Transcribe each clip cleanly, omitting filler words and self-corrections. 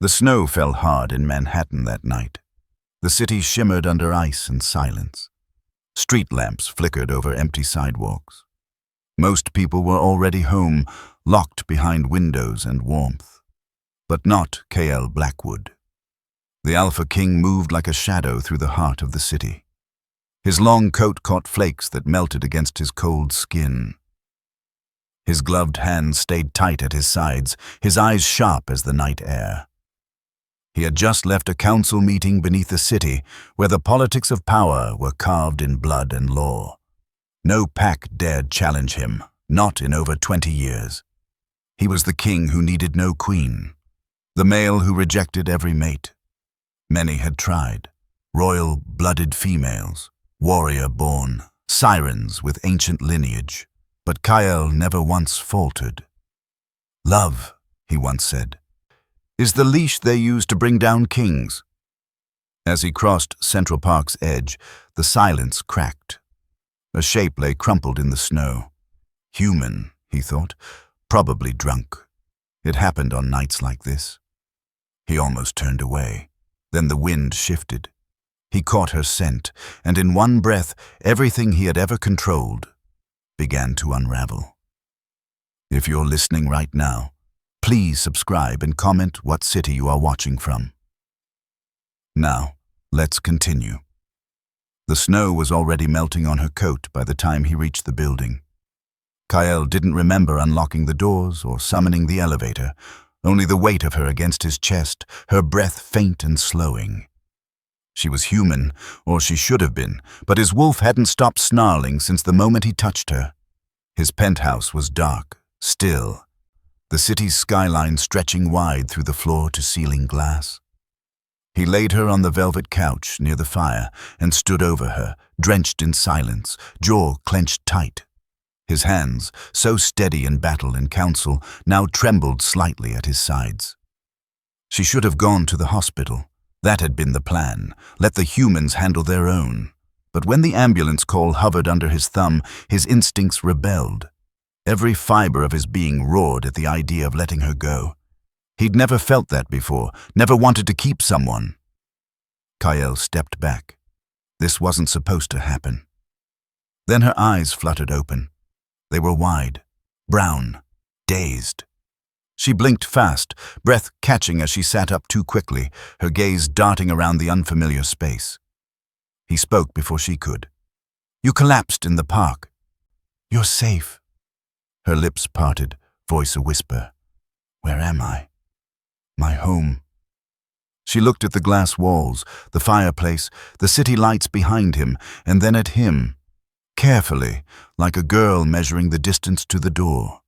The snow fell hard in Manhattan that night. The city shimmered under ice and silence. Street lamps flickered over empty sidewalks. Most people were already home, locked behind windows and warmth. But not K.L. Blackwood. The Alpha King moved like a shadow through the heart of the city. His long coat caught flakes that melted against his cold skin. His gloved hands stayed tight at his sides, his eyes sharp as the night air. He had just left a council meeting beneath the city where the politics of power were carved in blood and law. No pack dared challenge him, not in over 20 years. He was the king who needed no queen, the male who rejected every mate. Many had tried, royal-blooded females, warrior-born, sirens with ancient lineage, but K.L. never once faltered. "Love," he once said, "is the leash they use to bring down kings." As he crossed Central Park's edge, the silence cracked. A shape lay crumpled in the snow. Human, he thought, probably drunk. It happened on nights like this. He almost turned away. Then the wind shifted. He caught her scent, and in one breath, everything he had ever controlled began to unravel. If you're listening right now, please subscribe and comment what city you are watching from. Now, let's continue. The snow was already melting on her coat by the time he reached the building. K.L. didn't remember unlocking the doors or summoning the elevator, only the weight of her against his chest, her breath faint and slowing. She was human, or she should have been, but his wolf hadn't stopped snarling since the moment he touched her. His penthouse was dark, still, the city's skyline stretching wide through the floor-to-ceiling glass. He laid her on the velvet couch near the fire and stood over her, drenched in silence, jaw clenched tight. His hands, so steady in battle and council, now trembled slightly at his sides. She should have gone to the hospital. That had been the plan. Let the humans handle their own. But when the ambulance call hovered under his thumb, his instincts rebelled. Every fiber of his being roared at the idea of letting her go. He'd never felt that before, never wanted to keep someone. K.L. stepped back. This wasn't supposed to happen. Then her eyes fluttered open. They were wide, brown, dazed. She blinked fast, breath catching as she sat up too quickly, her gaze darting around the unfamiliar space. He spoke before she could. "You collapsed in the park. You're safe." Her lips parted, voice a whisper. "Where am I?" "My home." She looked at the glass walls, the fireplace, the city lights behind him, and then at him, carefully, like a girl measuring the distance to the door.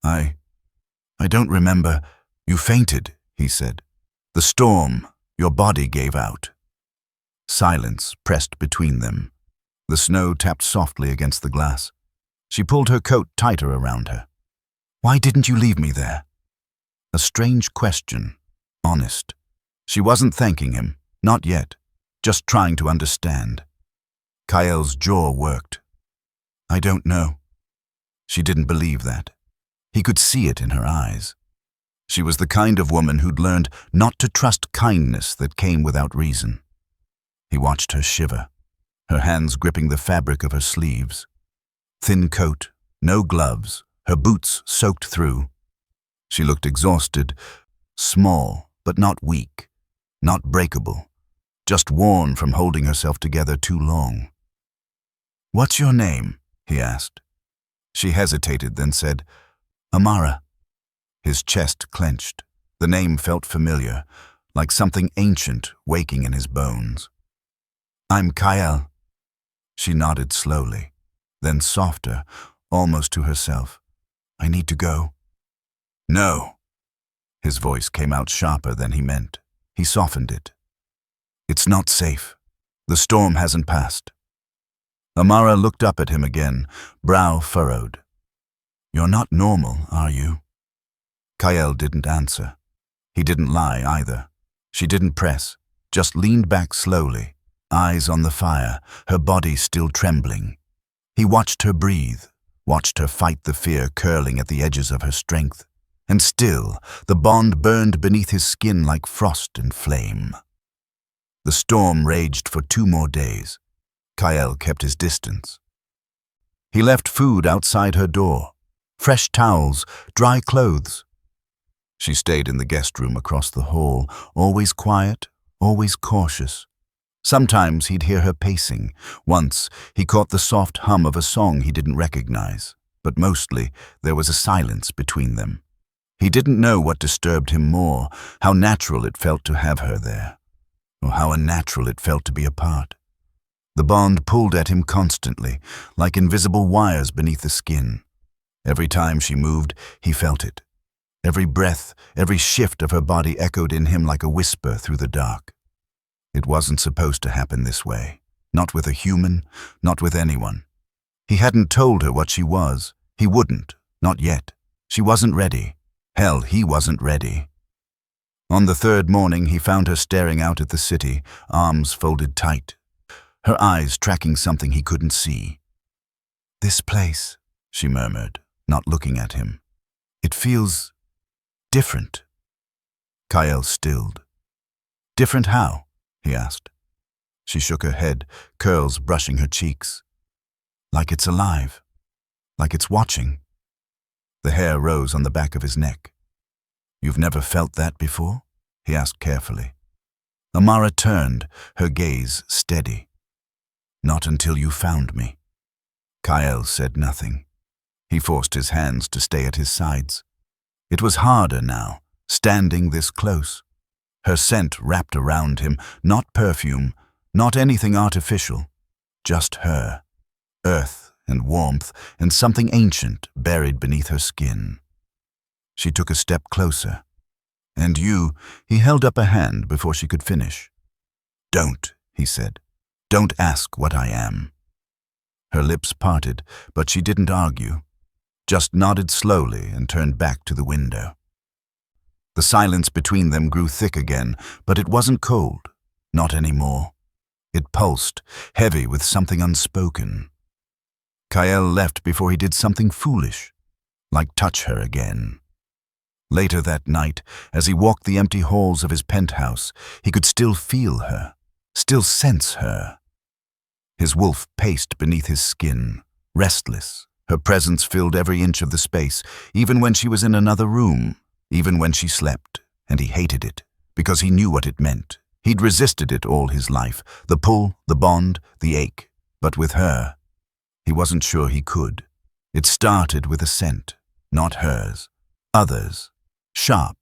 I don't remember. You fainted," he said. "The storm, your body gave out." Silence pressed between them. The snow tapped softly against the glass. She pulled her coat tighter around her. "Why didn't you leave me there?" A strange question, honest. She wasn't thanking him, not yet, just trying to understand. K.L.'s jaw worked. "I don't know." She didn't believe that. He could see it in her eyes. She was the kind of woman who'd learned not to trust kindness that came without reason. He watched her shiver, her hands gripping the fabric of her sleeves. Thin coat, no gloves, her boots soaked through. She looked exhausted, small but not weak, not breakable, just worn from holding herself together too long. "What's your name?" he asked. She hesitated, then said, "Amara." His chest clenched. The name felt familiar, like something ancient waking in his bones. "I'm K.L." She nodded slowly, then softer, almost to herself. "I need to go." "No." His voice came out sharper than he meant. He softened it. "It's not safe. The storm hasn't passed." Amara looked up at him again, brow furrowed. "You're not normal, are you?" K.L. didn't answer. He didn't lie either. She didn't press, just leaned back slowly, eyes on the fire, her body still trembling. He watched her breathe, watched her fight the fear curling at the edges of her strength, And still, the bond burned beneath his skin like frost and flame. The storm raged for 2 more days. Kyle kept his distance. He left food outside her door, fresh towels, dry clothes. She stayed in the guest room across the hall, always quiet, always cautious. Sometimes he'd hear her pacing. Once, he caught the soft hum of a song he didn't recognize, but mostly there was a silence between them. He didn't know what disturbed him more, how natural it felt to have her there, or how unnatural it felt to be apart. The bond pulled at him constantly, like invisible wires beneath the skin. Every time she moved, he felt it. Every breath, every shift of her body echoed in him like a whisper through the dark. It wasn't supposed to happen this way. Not with a human, not with anyone. He hadn't told her what she was. He wouldn't, not yet. She wasn't ready. Hell, he wasn't ready. On the 3rd morning, he found her staring out at the city, arms folded tight, her eyes tracking something he couldn't see. "This place," she murmured, not looking at him. "It feels different." Kyle stilled. "Different how?" he asked. She shook her head, curls brushing her cheeks. "Like it's alive. Like it's watching." The hair rose on the back of his neck. "You've never felt that before?" he asked carefully. Amara turned, her gaze steady. "Not until you found me." Kyle said nothing. He forced his hands to stay at his sides. It was harder now, standing this close. Her scent wrapped around him, not perfume, not anything artificial, just her. Earth and warmth and something ancient buried beneath her skin. She took a step closer. "And you," he held up a hand before she could finish. "Don't," he said. "Don't ask what I am." Her lips parted, but she didn't argue, just nodded slowly and turned back to the window. The silence between them grew thick again, but it wasn't cold, not anymore. It pulsed, heavy with something unspoken. Kyle left before he did something foolish, like touch her again. Later that night, as he walked the empty halls of his penthouse, he could still feel her, still sense her. His wolf paced beneath his skin, restless. Her presence filled every inch of the space, even when she was in another room, even when she slept, and he hated it, because he knew what it meant. He'd resisted it all his life, the pull, the bond, the ache. But with her, he wasn't sure he could. It started with a scent, not hers, others, sharp,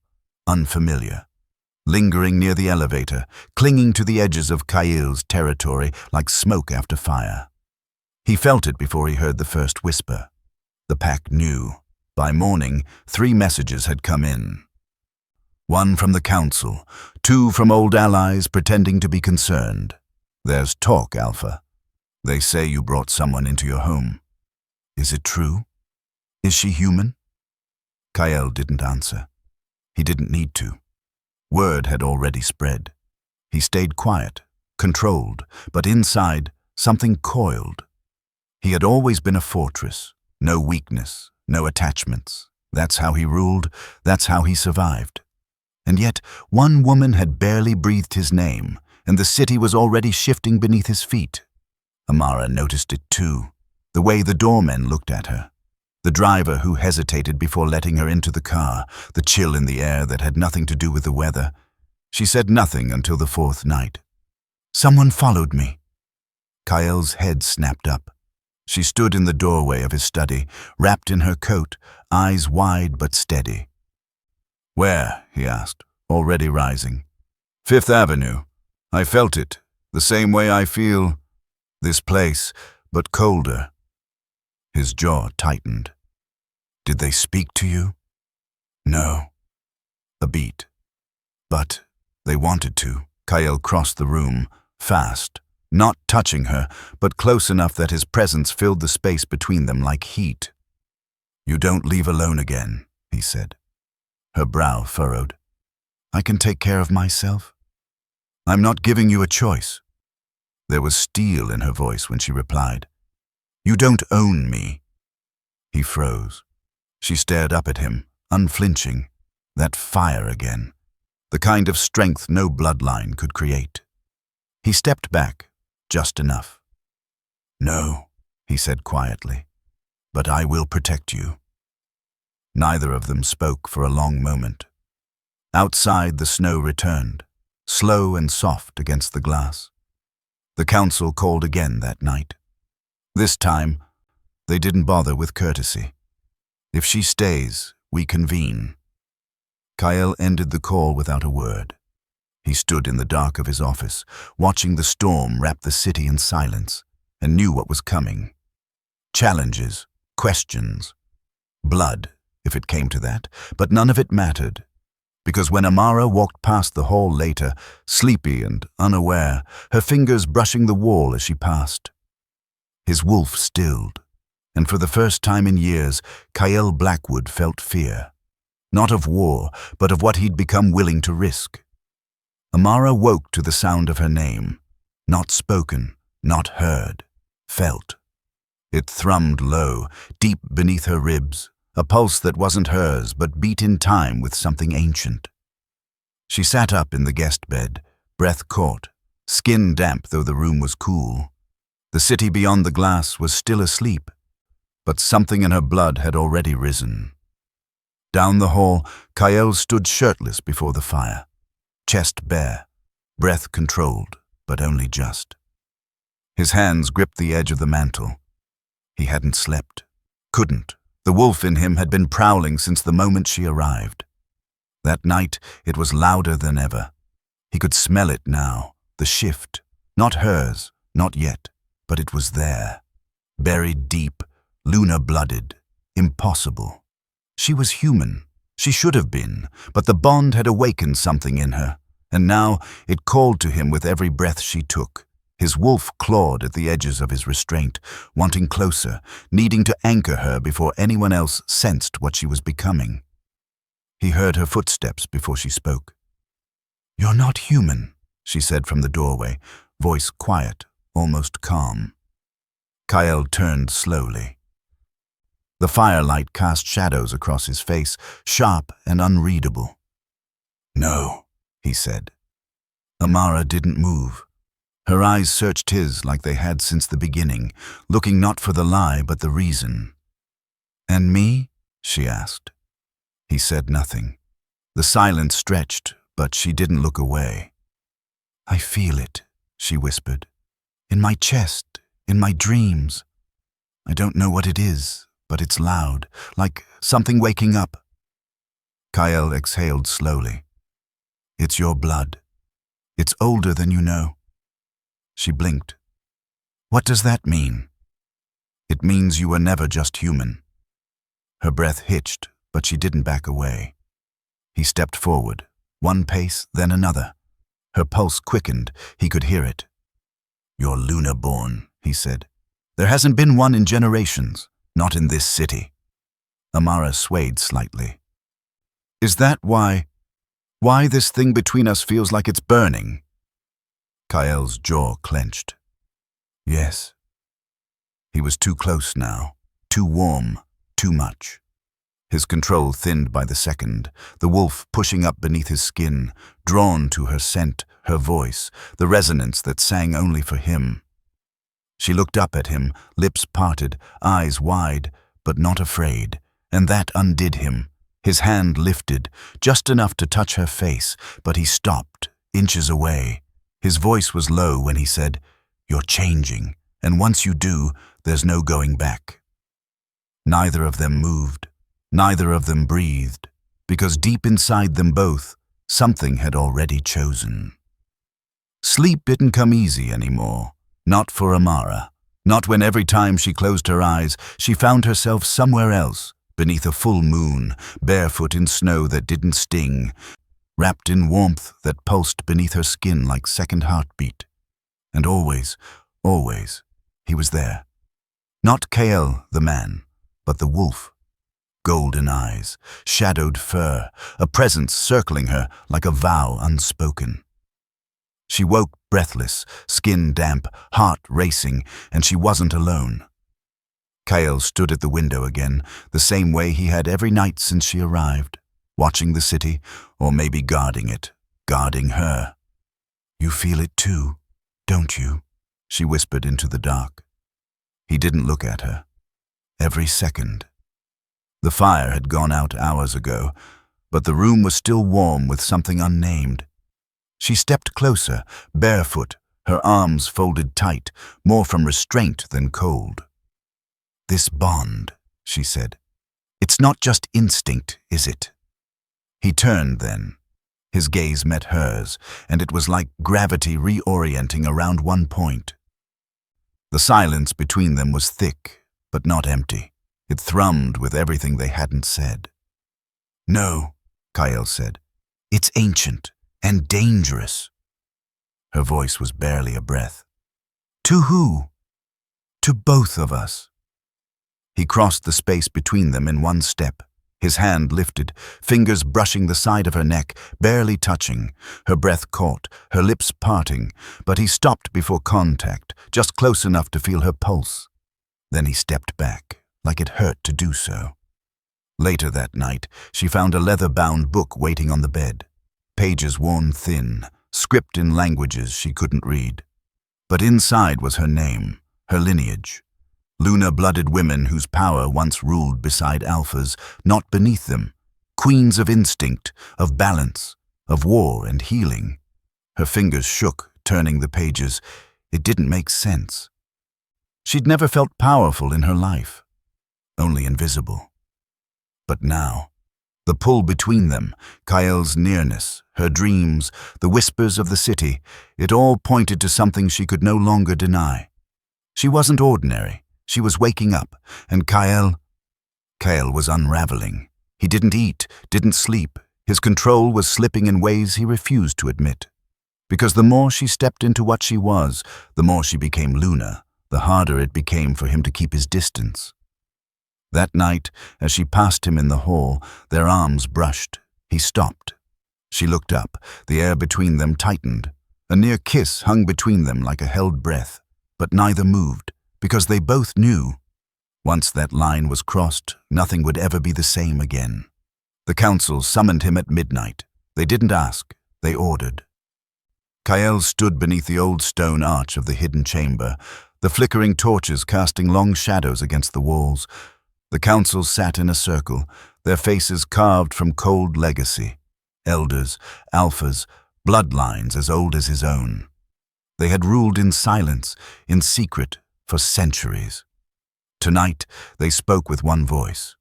unfamiliar, lingering near the elevator, clinging to the edges of Kyle's territory like smoke after fire. He felt it before he heard the first whisper. The pack knew. By morning, 3 messages had come in. 1 from the council, 2 from old allies pretending to be concerned. "There's talk, Alpha. They say you brought someone into your home. Is it true? Is she human?" Kyle didn't answer. He didn't need to. Word had already spread. He stayed quiet, controlled, but inside, something coiled. He had always been a fortress, no weakness, no attachments. That's how he ruled, that's how he survived. And yet, one woman had barely breathed his name, and the city was already shifting beneath his feet. Amara noticed it too, the way the doormen looked at her. The driver who hesitated before letting her into the car, the chill in the air that had nothing to do with the weather. She said nothing until the 4th night. "Someone followed me." Kyle's head snapped up. She stood in the doorway of his study, wrapped in her coat, eyes wide but steady. "Where?" he asked, already rising. "5th Avenue. I felt it, the same way I feel this place, but colder." His jaw tightened. "Did they speak to you?" "No." A beat. "But they wanted to." Kyle crossed the room, fast, not touching her, but close enough that his presence filled the space between them like heat. "You don't leave alone again," he said. Her brow furrowed. "I can take care of myself." "I'm not giving you a choice." There was steel in her voice when she replied. "You don't own me." He froze. She stared up at him, unflinching, that fire again, the kind of strength no bloodline could create. He stepped back, just enough. "No," he said quietly, "but I will protect you." Neither of them spoke for a long moment. Outside, the snow returned, slow and soft against the glass. The council called again that night. This time, they didn't bother with courtesy. "If she stays, we convene." Kyle ended the call without a word. He stood in the dark of his office, watching the storm wrap the city in silence, and knew what was coming. Challenges, questions, blood, if it came to that, but none of it mattered. Because when Amara walked past the hall later, sleepy and unaware, her fingers brushing the wall as she passed, his wolf stilled, and for the first time in years, Kyle Blackwood felt fear. Not of war, but of what he'd become willing to risk. Amara woke to the sound of her name, not spoken, not heard, felt. It thrummed low, deep beneath her ribs, a pulse that wasn't hers but beat in time with something ancient. She sat up in the guest bed, breath caught, skin damp though the room was cool. The city beyond the glass was still asleep, but something in her blood had already risen. Down the hall, Kyle stood shirtless before the fire, chest bare, breath controlled, but only just. His hands gripped the edge of the mantel. He hadn't slept, couldn't. The wolf in him had been prowling since the moment she arrived. That night, it was louder than ever. He could smell it now, the shift, not hers, not yet, but it was there. Buried deep, lunar-blooded, impossible. She was human. She should have been, but the bond had awakened something in her, and now it called to him with every breath she took. His wolf clawed at the edges of his restraint, wanting closer, needing to anchor her before anyone else sensed what she was becoming. He heard her footsteps before she spoke. "You're not human," she said from the doorway, voice quiet, almost calm. Kyle turned slowly. The firelight cast shadows across his face, sharp and unreadable. "No," he said. Amara didn't move. Her eyes searched his like they had since the beginning, looking not for the lie but the reason. "And me?" she asked. He said nothing. The silence stretched, but she didn't look away. "I feel it," she whispered. "In my chest, in my dreams. I don't know what it is, but it's loud, like something waking up." Kyle exhaled slowly. "It's your blood. It's older than you know." She blinked. "What does that mean?" "It means you were never just human." Her breath hitched, but she didn't back away. He stepped forward, one pace, then another. Her pulse quickened, he could hear it. "You're lunar-born," he said. "There hasn't been one in generations, not in this city." Amara swayed slightly. "Is that why this thing between us feels like it's burning?" Kyle's jaw clenched. "Yes." He was too close now, too warm, too much. His control thinned by the second, the wolf pushing up beneath his skin, drawn to her scent, her voice, the resonance that sang only for him. She looked up at him, lips parted, eyes wide, but not afraid, and that undid him. His hand lifted, just enough to touch her face, but he stopped, inches away. His voice was low when he said, "You're changing, and once you do, there's no going back." Neither of them moved. Neither of them breathed, because deep inside them both, something had already chosen. Sleep didn't come easy anymore, not for Amara, not when every time she closed her eyes, she found herself somewhere else, beneath a full moon, barefoot in snow that didn't sting, wrapped in warmth that pulsed beneath her skin like second heartbeat. And always, always, he was there. Not Kael, the man, but the wolf. Golden eyes, shadowed fur, a presence circling her like a vow unspoken. She woke breathless, skin damp, heart racing, and she wasn't alone. Kyle stood at the window again, the same way he had every night since she arrived, watching the city, or maybe guarding it, guarding her. "You feel it too, don't you?" she whispered into the dark. He didn't look at her. Every second. The fire had gone out hours ago, but the room was still warm with something unnamed. She stepped closer, barefoot, her arms folded tight, more from restraint than cold. "This bond," she said. "It's not just instinct, is it?" He turned then. His gaze met hers, and it was like gravity reorienting around one point. The silence between them was thick, but not empty. It thrummed with everything they hadn't said. "No," Kyle said. "It's ancient and dangerous." Her voice was barely a breath. "To who?" "To both of us." He crossed the space between them in one step, his hand lifted, fingers brushing the side of her neck, barely touching, her breath caught, her lips parting, but he stopped before contact, just close enough to feel her pulse. Then he stepped back, like it hurt to do so. Later that night, she found a leather-bound book waiting on the bed, pages worn thin, script in languages she couldn't read. But inside was her name, her lineage. Lunar-blooded women whose power once ruled beside alphas, not beneath them. Queens of instinct, of balance, of war and healing. Her fingers shook, turning the pages. It didn't make sense. She'd never felt powerful in her life, only invisible. But now, the pull between them, Kyle's nearness, her dreams, the whispers of the city, it all pointed to something she could no longer deny. She wasn't ordinary. She was waking up, and Kyle was unraveling. He didn't eat, didn't sleep. His control was slipping in ways he refused to admit. Because the more she stepped into what she was, the more she became Luna, the harder it became for him to keep his distance. That night, as she passed him in the hall, their arms brushed. He stopped. She looked up. The air between them tightened. A near kiss hung between them like a held breath, but neither moved. Because they both knew, once that line was crossed, nothing would ever be the same again. The council summoned him at midnight. They didn't ask, they ordered. Kyle stood beneath the old stone arch of the hidden chamber, the flickering torches casting long shadows against the walls. The council sat in a circle, their faces carved from cold legacy. Elders, alphas, bloodlines as old as his own. They had ruled in silence, in secret, for centuries. Tonight, they spoke with one voice.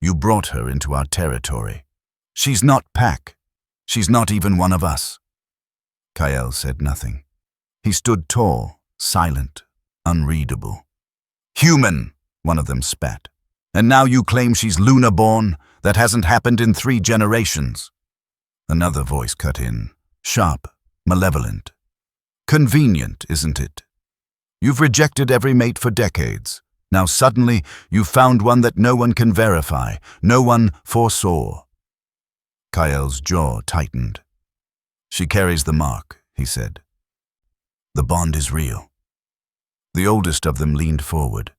"You brought her into our territory. She's not Pack. She's not even one of us." Kyle said nothing. He stood tall, silent, unreadable. "Human," one of them spat. "And now you claim she's Luna-born? That hasn't happened in 3 generations." Another voice cut in, sharp, malevolent. "Convenient, isn't it? You've rejected every mate for decades. Now suddenly you've found one that no one can verify, no one foresaw." Kyle's jaw tightened. "She carries the mark," he said. "The bond is real." The oldest of them leaned forward.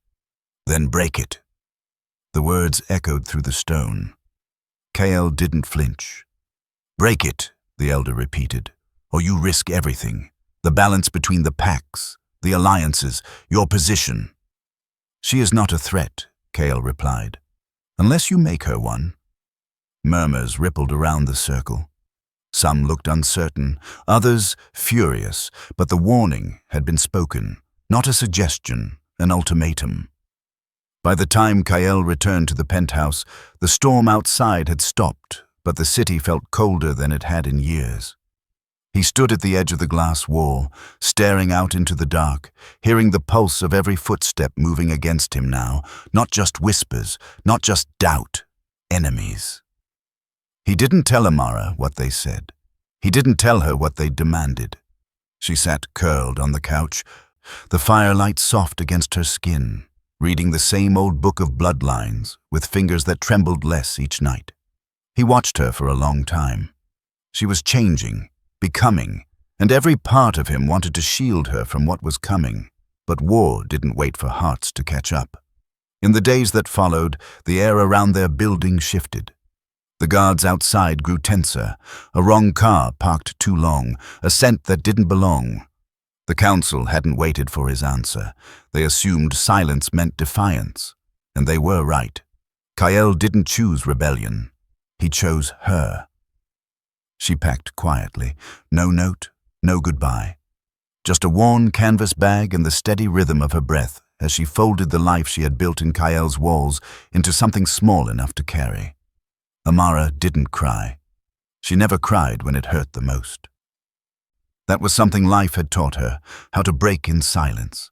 "Then break it." The words echoed through the stone. Kyle didn't flinch. "Break it," the elder repeated, "or you risk everything. The balance between the packs, the alliances, your position." "She is not a threat," Kale replied, "unless you make her one." Murmurs rippled around the circle. Some looked uncertain, others furious, but the warning had been spoken, not a suggestion, an ultimatum. By the time Kyle returned to the penthouse, the storm outside had stopped, but the city felt colder than it had in years. He stood at the edge of the glass wall, staring out into the dark, hearing the pulse of every footstep moving against him now, not just whispers, not just doubt, enemies. He didn't tell Amara what they said. He didn't tell her what they demanded. She sat curled on the couch, the firelight soft against her skin, reading the same old book of bloodlines, with fingers that trembled less each night. He watched her for a long time. She was changing, becoming, and every part of him wanted to shield her from what was coming, but war didn't wait for hearts to catch up. In the days that followed, the air around their building shifted. The guards outside grew tenser, a wrong car parked too long, a scent that didn't belong. The council hadn't waited for his answer. They assumed silence meant defiance, and they were right. Kyle didn't choose rebellion. He chose her. She packed quietly, no note, no goodbye. Just a worn canvas bag and the steady rhythm of her breath as she folded the life she had built in Kyle's walls into something small enough to carry. Amara didn't cry. She never cried when it hurt the most. That was something life had taught her, how to break in silence.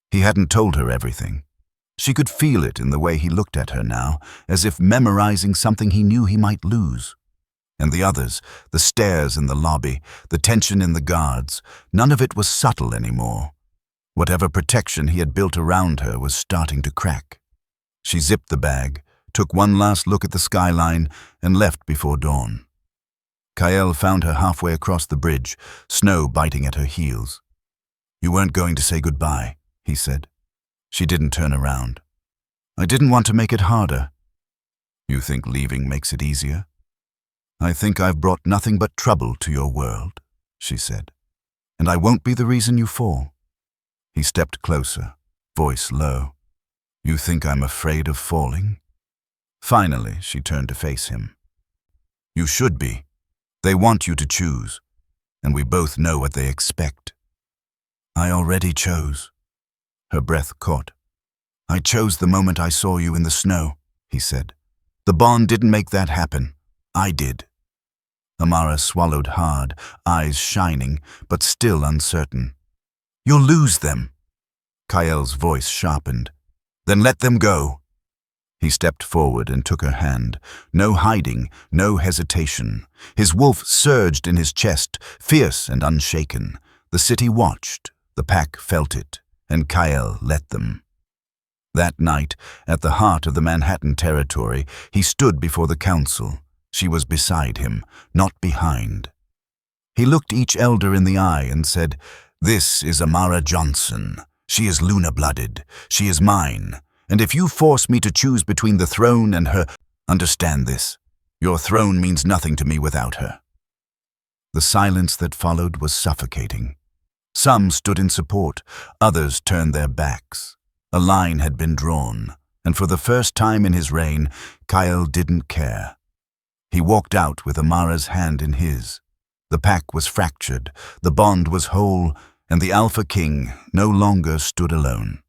He hadn't told her everything. She could feel it in the way he looked at her now, as if memorizing something he knew he might lose. And the others, the stares in the lobby, the tension in the guards, none of it was subtle anymore. Whatever protection he had built around her was starting to crack. She zipped the bag, took one last look at the skyline, and left before dawn. Kyle found her halfway across the bridge, snow biting at her heels. "You weren't going to say goodbye," he said. She didn't turn around. "I didn't want to make it harder." "You think leaving makes it easier?" "I think I've brought nothing but trouble to your world," she said. "And I won't be the reason you fall." He stepped closer, voice low. "You think I'm afraid of falling?" Finally, she turned to face him. "You should be. They want you to choose, and we both know what they expect." "I already chose." Her breath caught. "I chose the moment I saw you in the snow," he said. "The bond didn't make that happen. I did." Amara swallowed hard, eyes shining, but still uncertain. "You'll lose them." Kyle's voice sharpened. "Then let them go." He stepped forward and took her hand. No hiding, no hesitation. His wolf surged in his chest, fierce and unshaken. The city watched, the pack felt it, and Kyle let them. That night, at the heart of the Manhattan territory, he stood before the council. She was beside him, not behind. He looked each elder in the eye and said, "This is Amara Johnson. She is Luna-blooded. She is mine. And if you force me to choose between the throne and her, understand this. Your throne means nothing to me without her." The silence that followed was suffocating. Some stood in support, others turned their backs. A line had been drawn, and for the first time in his reign, Kyle didn't care. He walked out with Amara's hand in his. The pack was fractured, the bond was whole, and the Alpha King no longer stood alone.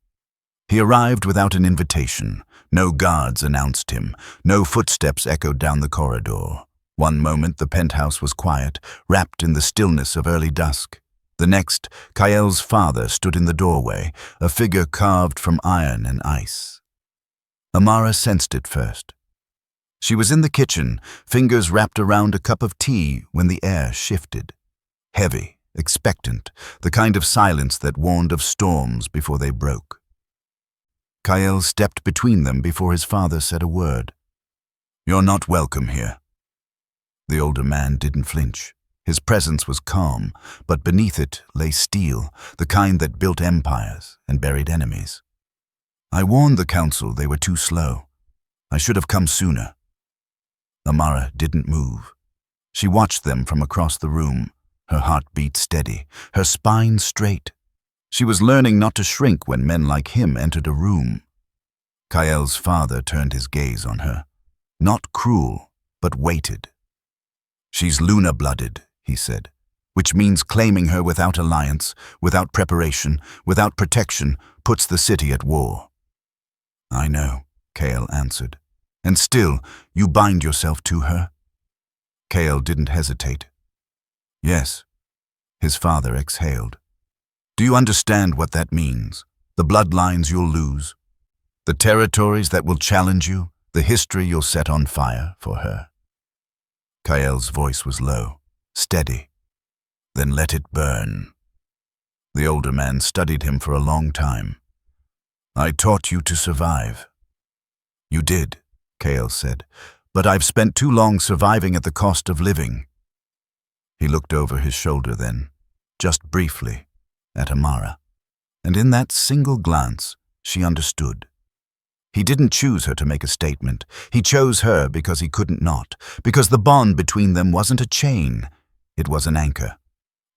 He arrived without an invitation. No guards announced him. No footsteps echoed down the corridor. One moment the penthouse was quiet, wrapped in the stillness of early dusk. The next, Kyle's father stood in the doorway, a figure carved from iron and ice. Amara sensed it first. She was in the kitchen, fingers wrapped around a cup of tea when the air shifted. Heavy, expectant, the kind of silence that warned of storms before they broke. Kyle stepped between them before his father said a word. "You're not welcome here." The older man didn't flinch. His presence was calm, but beneath it lay steel, the kind that built empires and buried enemies. "I warned the council they were too slow. I should have come sooner." Amara didn't move. She watched them from across the room, her heartbeat steady, her spine straight. She was learning not to shrink when men like him entered a room. Kyle's father turned his gaze on her. Not cruel, but weighted. "She's Luna-blooded," he said, "which means claiming her without alliance, without preparation, without protection, puts the city at war." "I know," Kyle answered. "And still, you bind yourself to her?" Kyle didn't hesitate. "Yes." His father exhaled. "Do you understand what that means? The bloodlines you'll lose? The territories that will challenge you? The history you'll set on fire for her?" Kyle's voice was low, steady. "Then let it burn." The older man studied him for a long time. "I taught you to survive." "You did," Kyle said, "but I've spent too long surviving at the cost of living." He looked over his shoulder then, just briefly, at Amara, and in that single glance she understood. He didn't choose her to make a statement. He chose her because he couldn't not, because the bond between them wasn't a chain, it was an anchor.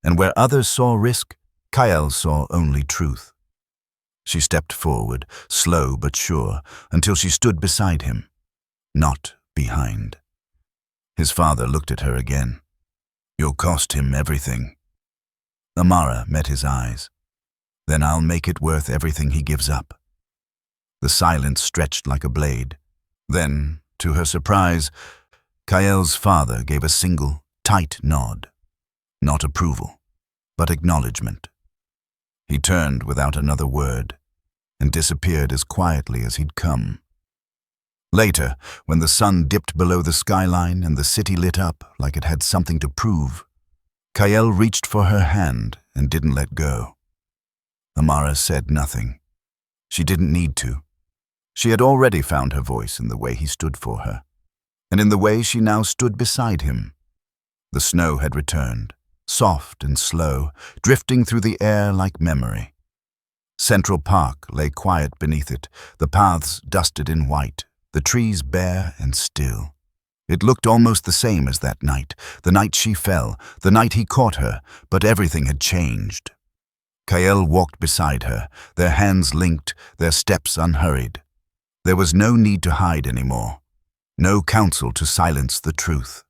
And where others saw risk, Kael saw only truth. She stepped forward, slow but sure, until she stood beside him, not behind. His father looked at her again. "You'll cost him everything." Amara met his eyes. "Then I'll make it worth everything he gives up." The silence stretched like a blade. Then, to her surprise, Kael's father gave a single, tight nod. Not approval, but acknowledgement. He turned without another word and disappeared as quietly as he'd come. Later, when the sun dipped below the skyline and the city lit up like it had something to prove, Kael reached for her hand and didn't let go. Amara said nothing. She didn't need to. She had already found her voice in the way he stood for her, and in the way she now stood beside him. The snow had returned, soft and slow, drifting through the air like memory. Central Park lay quiet beneath it, the paths dusted in white, the trees bare and still. It looked almost the same as that night, the night she fell, the night he caught her, but everything had changed. Kael walked beside her, their hands linked, their steps unhurried. There was no need to hide anymore, no counsel to silence the truth.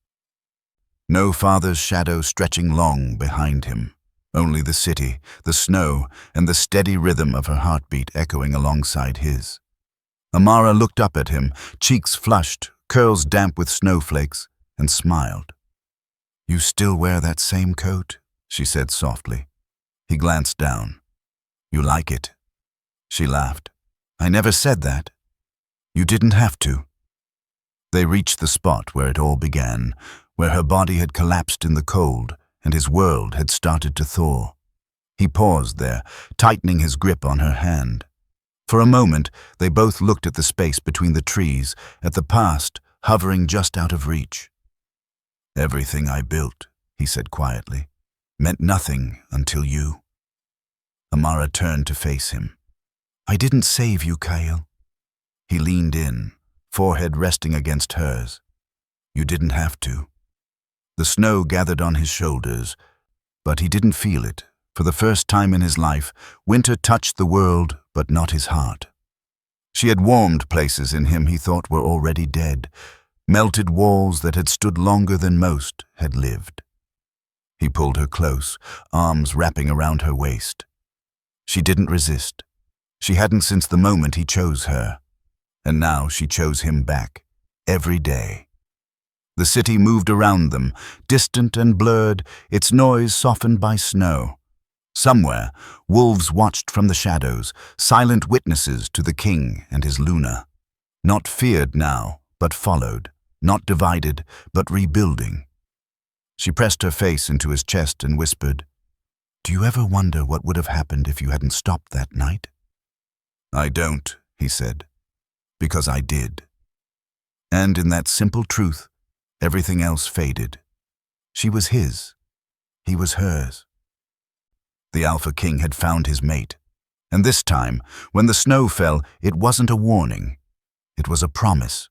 No father's shadow stretching long behind him, only the city, the snow, and the steady rhythm of her heartbeat echoing alongside his. Amara looked up at him, cheeks flushed, curls damp with snowflakes, and smiled. "You still wear that same coat?" she said softly. He glanced down. "You like it?" She laughed. "I never said that." "You didn't have to." They reached the spot where it all began, where her body had collapsed in the cold and his world had started to thaw. He paused there, tightening his grip on her hand. For a moment, they both looked at the space between the trees, at the past hovering just out of reach. "Everything I built," he said quietly, "meant nothing until you." Amara turned to face him. "I didn't save you, Kael." He leaned in, forehead resting against hers. "You didn't have to." The snow gathered on his shoulders, but he didn't feel it. For the first time in his life, winter touched the world, but not his heart. She had warmed places in him he thought were already dead. Melted walls that had stood longer than most had lived. He pulled her close, arms wrapping around her waist. She didn't resist. She hadn't since the moment he chose her. And now she chose him back, every day. The city moved around them, distant and blurred, its noise softened by snow. Somewhere, wolves watched from the shadows, silent witnesses to the king and his Luna. Not feared now, but followed, not divided, but rebuilding. She pressed her face into his chest and whispered, "Do you ever wonder what would have happened if you hadn't stopped that night?" "I don't," he said, "because I did." And in that simple truth, everything else faded. She was his. He was hers. The Alpha King had found his mate. And this time, when the snow fell, it wasn't a warning. It was a promise.